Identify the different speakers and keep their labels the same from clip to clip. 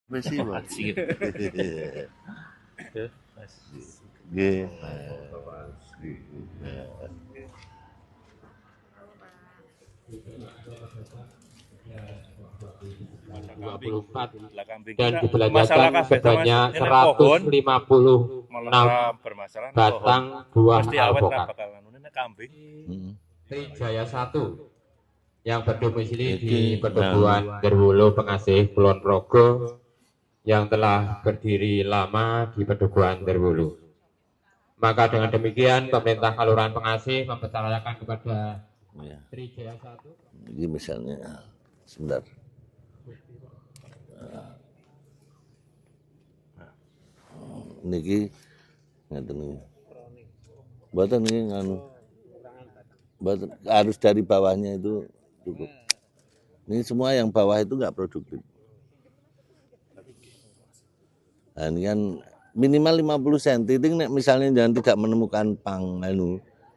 Speaker 1: Besi Pak. Nggih.
Speaker 2: Dan dibelanjakan sebanyak 156 batang buah alpukat. Trijaya 1 yang berdomisili di Pertubuhan Derwulu Pengasih Kulon Progo yang telah berdiri lama di Pertubuhan Derwulu. Maka dengan demikian pemerintah Kelurahan Pengasih mempercayakan kepada Trijaya 1.
Speaker 1: Ini misalnya, sebentar. Niki ngeten niki. Mboten niki nganu. Mboten harus dari bawahnya itu cukup. Ini semua yang bawah itu enggak produktif. Nah, ini kan minimal 50 cm. Itu misalnya jangan tidak menemukan pang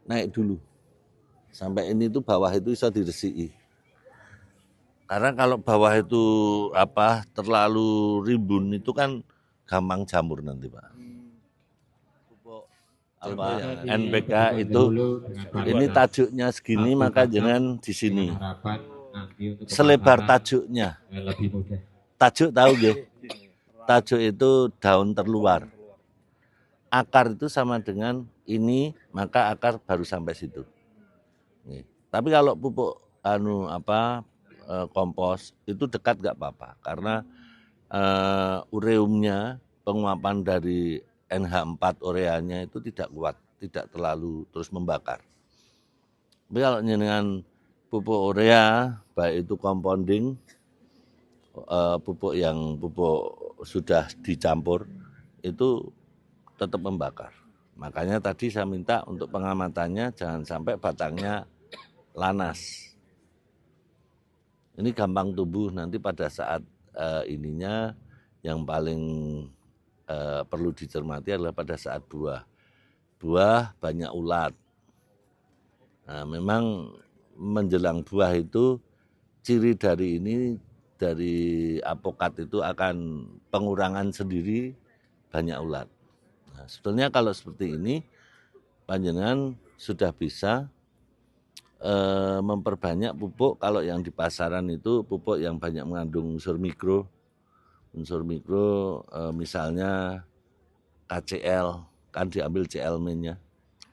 Speaker 1: naik dulu. Sampai ini tuh bawah itu bisa diresiki. Karena kalau bawah itu terlalu rimbun itu kan gampang jamur nanti Pak. NPK itu ini tajuknya segini maka jangan di sini. Selebar tajuknya. Tajuk tahu nggih? Tajuk itu daun terluar. Akar itu sama dengan ini, maka akar baru sampai situ. Nih. Tapi kalau pupuk kompos itu dekat nggak apa-apa karena ureumnya, penguapan dari NH4 ureanya itu tidak kuat, tidak terlalu terus membakar. Tapi kalau dengan pupuk urea, baik itu compounding, pupuk sudah dicampur, itu tetap membakar. Makanya tadi saya minta untuk pengamatannya jangan sampai batangnya lanas. Ini gampang tumbuh nanti pada saat ininya yang paling perlu dicermati adalah pada saat buah. Buah banyak ulat. Nah, memang menjelang buah itu ciri dari ini dari apokat itu akan pengurangan sendiri banyak ulat. Nah, sebetulnya kalau seperti ini panjenengan sudah bisa memperbanyak pupuk. Kalau yang di pasaran itu pupuk yang banyak mengandung unsur mikro. Unsur mikro misalnya KCL, kan diambil CL-nya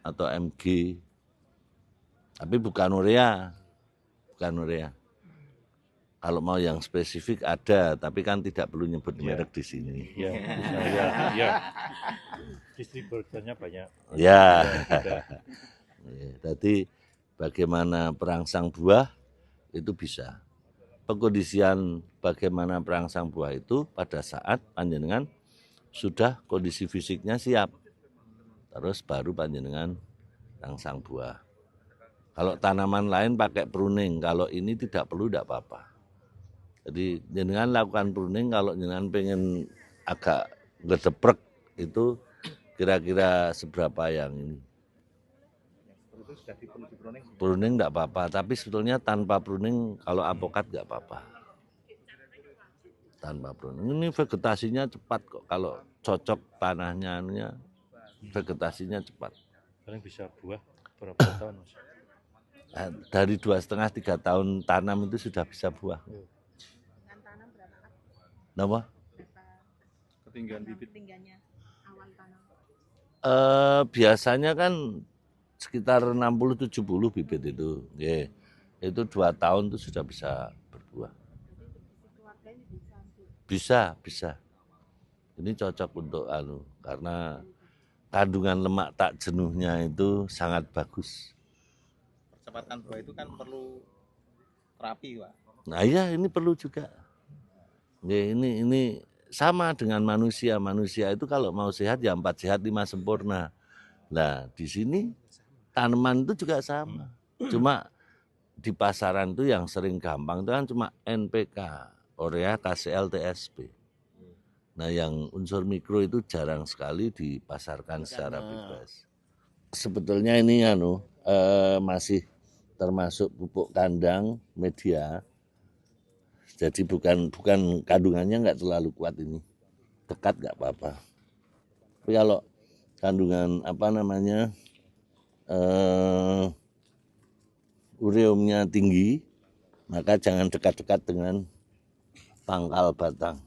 Speaker 1: atau MG. Tapi bukan urea. Kalau mau yang spesifik ada, tapi kan tidak perlu nyebut merek di sini.
Speaker 3: Iya. Distributornya banyak.
Speaker 1: Ya. Jadi bagaimana perangsang buah itu bisa. Pengkondisian bagaimana perangsang buah itu pada saat panjenengan sudah kondisi fisiknya siap. Terus baru panjenengan rangsang buah. Kalau tanaman lain pakai pruning, kalau ini tidak perlu tidak apa-apa. Jadi jenengan lakukan pruning kalau jenengan pengen agak ngedeprek itu kira-kira seberapa yang ini. Pruning enggak apa-apa, tapi sebetulnya tanpa pruning kalau apokat enggak apa-apa. Tanpa pruning. Ini vegetasinya cepat kok kalau cocok tanahnya vegetasinya cepat.
Speaker 3: Paling bisa buah berapa tahun Mas?
Speaker 1: Dari 2,5-3 tahun tanam itu sudah bisa buah. Kenapa?
Speaker 4: Ketinggian bibit.
Speaker 5: Awal tanam.
Speaker 1: Biasanya kan sekitar 60-70 bibit itu. Yeah. Itu 2 tahun itu sudah bisa berbuah. Bisa. Ini cocok untuk karena kandungan lemak tak jenuhnya itu sangat bagus.
Speaker 4: Percepatan buah itu kan perlu terapi, Pak.
Speaker 1: Nah iya ini perlu juga. Ya, ini sama dengan manusia. Manusia itu kalau mau sehat ya 4 sehat 5 sempurna. Nah di sini tanaman itu juga sama. Cuma di pasaran itu yang sering gampang itu kan cuma NPK, urea, KCL, TSP. Nah yang unsur mikro itu jarang sekali dipasarkan secara bebas. Sebetulnya ini masih termasuk pupuk kandang media. Jadi bukan kandungannya nggak terlalu kuat ini. Dekat nggak apa-apa. Tapi kalau kandungan ureumnya tinggi, maka jangan dekat-dekat dengan pangkal batang.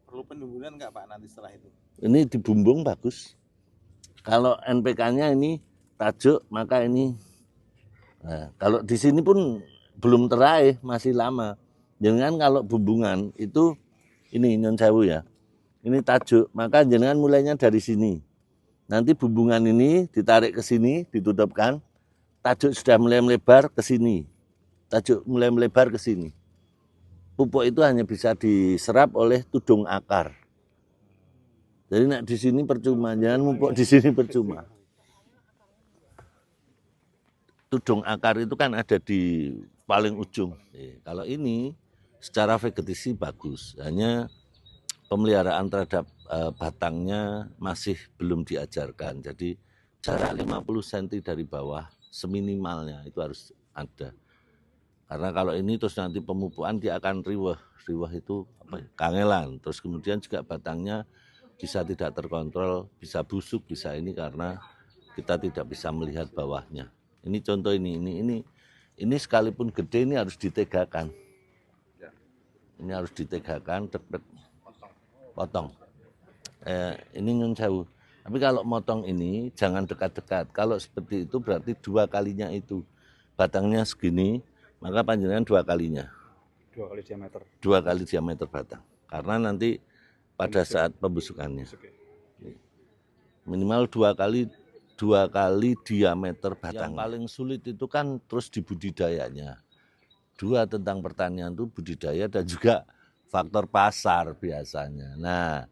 Speaker 4: Perlu penimbunan nggak Pak nanti setelah itu?
Speaker 1: Ini dibumbung bagus. Kalau NPK-nya ini tajuk, maka ini. Nah, kalau di sini pun belum teraih, masih lama. Jangan kalau bumbungan itu ini nyon sewu ya. Ini tajuk, maka jangan mulainya dari sini. Nanti bumbungan ini ditarik ke sini, ditutupkan. Tajuk sudah mulai melebar ke sini. Tajuk mulai melebar ke sini. Pupuk itu hanya bisa diserap oleh tudung akar. Jadi nak di sini percuma, jangan pupuk di sini percuma. Tudung akar itu kan ada di paling ujung. Kalau ini secara vegetasi bagus, hanya pemeliharaan terhadap batangnya masih belum diajarkan. Jadi jarak 50 cm dari bawah seminimalnya itu harus ada. Karena kalau ini terus nanti pemupukan dia akan riweh itu kangelan. Terus kemudian juga batangnya bisa tidak terkontrol, bisa busuk, bisa ini karena kita tidak bisa melihat bawahnya. Ini contoh ini sekalipun gede ini harus ditegakan. Ini harus ditegakan, potong. Ini nyun sewu. Tapi kalau motong ini jangan dekat-dekat. Kalau seperti itu berarti 2 kalinya itu. Batangnya segini, maka panjangnya 2 kalinya.
Speaker 3: 2 kali diameter.
Speaker 1: 2 kali diameter batang. Karena nanti pada saat pembusukannya. Minimal 2 kali diameter batang. Yang paling sulit itu kan terus di budidayanya. 2 tentang pertanian itu budidaya dan juga faktor pasar biasanya. Nah,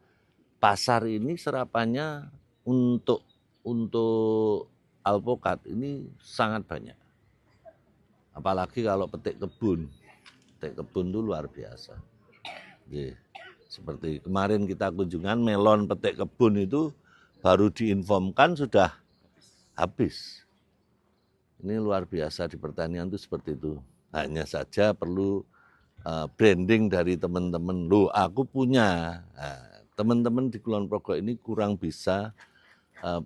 Speaker 1: pasar ini serapannya untuk alpukat ini sangat banyak. Apalagi kalau petik kebun itu luar biasa. Jadi, seperti kemarin kita kunjungan melon petik kebun itu baru diinformkan sudah habis. Ini luar biasa di pertanian itu seperti itu. Hanya saja perlu branding dari teman-teman. Loh, aku punya. Nah, teman-teman di Kulon Progo ini kurang bisa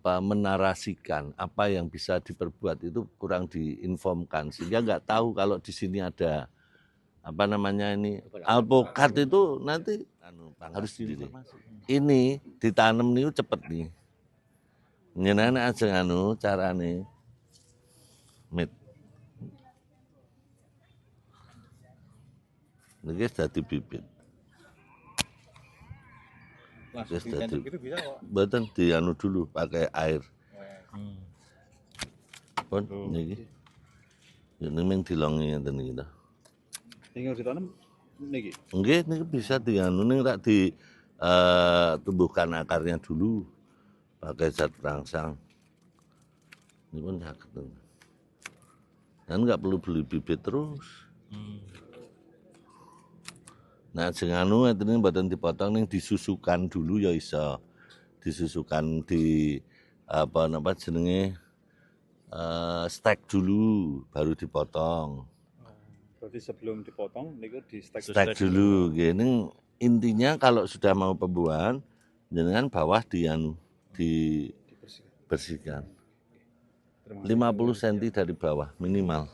Speaker 1: menarasikan apa yang bisa diperbuat itu kurang diinformkan sehingga nggak tahu kalau di sini ada alpukat itu nanti harus diinformasi. Ini ditanam nih cepet nih. Nyenana aja carane. Mit. Niki dadi bibit.
Speaker 4: Langsung ditancap gitu bisa kok.
Speaker 1: Mboten dulu pakai air. Pun niki. Ini mung dilongi ngeten iki to.
Speaker 3: Tinggal ditanam niki.
Speaker 1: Nggih niki bisa ning tak tumbuhkan akarnya dulu pakai zat perangsang. Ini pun saged. Dan nggak perlu beli bibit terus. Nah, jenganu ini badan dipotong ning disusukan dulu ya iso. Disusukan di jenenge stek dulu baru dipotong.
Speaker 3: Berarti sebelum dipotong niku di
Speaker 1: Stek dulu. Gini intinya kalau sudah mau pembuahan jenengan bawah dibersihkan. 50 cm dari bawah minimal.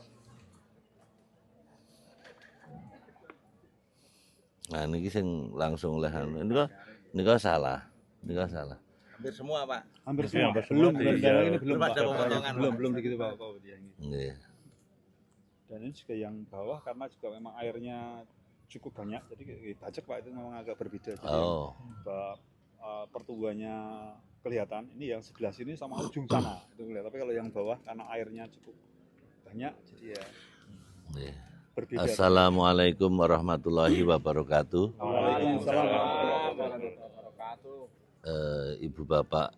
Speaker 1: Nah, ini sing langsung lehan. Ini kok salah.
Speaker 4: Hampir semua Pak.
Speaker 3: hampir semua.
Speaker 4: Belum
Speaker 3: Ini belum
Speaker 4: ada
Speaker 3: Pak.
Speaker 4: pemotongan.
Speaker 3: Belum begitu Pak.
Speaker 1: Nggih.
Speaker 3: Dan ini juga yang bawah karena juga memang airnya cukup banyak, jadi bajak Pak itu memang agak berbeda. Jadi pertumbuhannya kelihatan. Ini yang sebelah sini sama ujung sana itu kelihatan. Tapi kalau yang bawah karena airnya cukup banyak, jadi ya berbeda.
Speaker 1: Assalamualaikum warahmatullahi wabarakatuh.
Speaker 3: Waalaikumsalam warahmatullahi wabarakatuh.
Speaker 1: Ibu bapak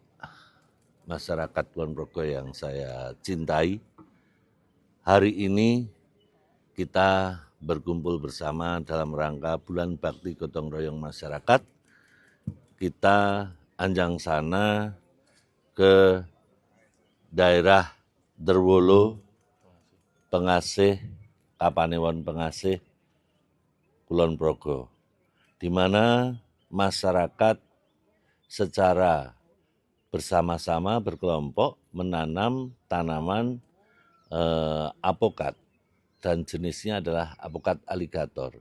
Speaker 1: masyarakat Kulon Progo yang saya cintai, hari ini kita berkumpul bersama dalam rangka Bulan Bakti Gotong Royong Masyarakat. Kita anjang sana ke daerah Derwolo, Pengasih, Kapanewon Pengasih, Kulon Progo, di mana masyarakat secara bersama-sama berkelompok menanam tanaman apokat dan jenisnya adalah apokat aligator.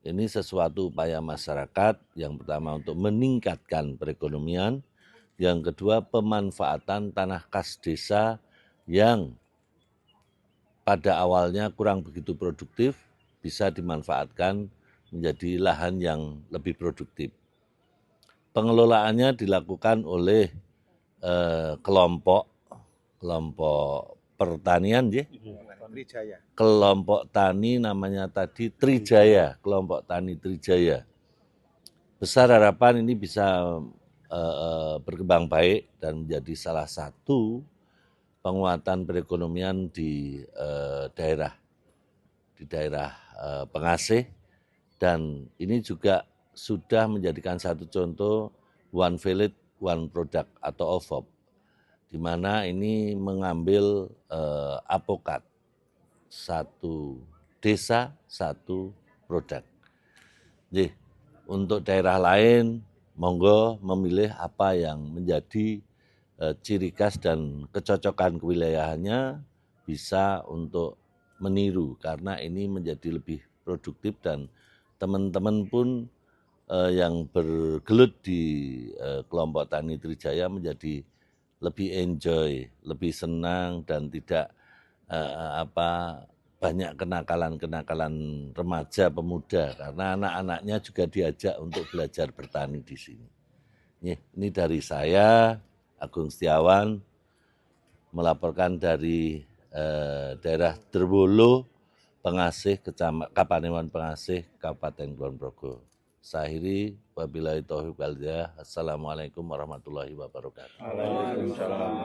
Speaker 1: Ini sesuatu upaya masyarakat yang pertama untuk meningkatkan perekonomian, yang kedua pemanfaatan tanah kas desa yang pada awalnya kurang begitu produktif bisa dimanfaatkan menjadi lahan yang lebih produktif. Pengelolaannya dilakukan oleh kelompok pertanian,
Speaker 4: Trijaya.
Speaker 1: kelompok tani namanya tadi Trijaya, kelompok tani Trijaya. Besar harapan ini bisa berkembang baik dan menjadi salah satu penguatan perekonomian di daerah pengasih, dan ini juga sudah menjadikan satu contoh One Village One Product atau OVOP, di mana ini mengambil apokat, satu desa, satu produk. Jadi, untuk daerah lain, monggo memilih apa yang menjadi ciri khas dan kecocokan kewilayahannya, bisa untuk meniru, karena ini menjadi lebih produktif dan teman-teman pun yang bergelut di kelompok tani Trijaya menjadi lebih enjoy, lebih senang dan tidak banyak kenakalan-kenakalan remaja pemuda, karena anak-anaknya juga diajak untuk belajar bertani di sini. Ini dari saya, Agung Setiawan, melaporkan dari daerah Derwolo, Pengasih, Kapanewon Pengasih, Kabupaten Kulon Progo. Sahiri, wabillahi taufiq wal hidayah. Assalamualaikum warahmatullahi wabarakatuh.
Speaker 3: Waalaikumsalam.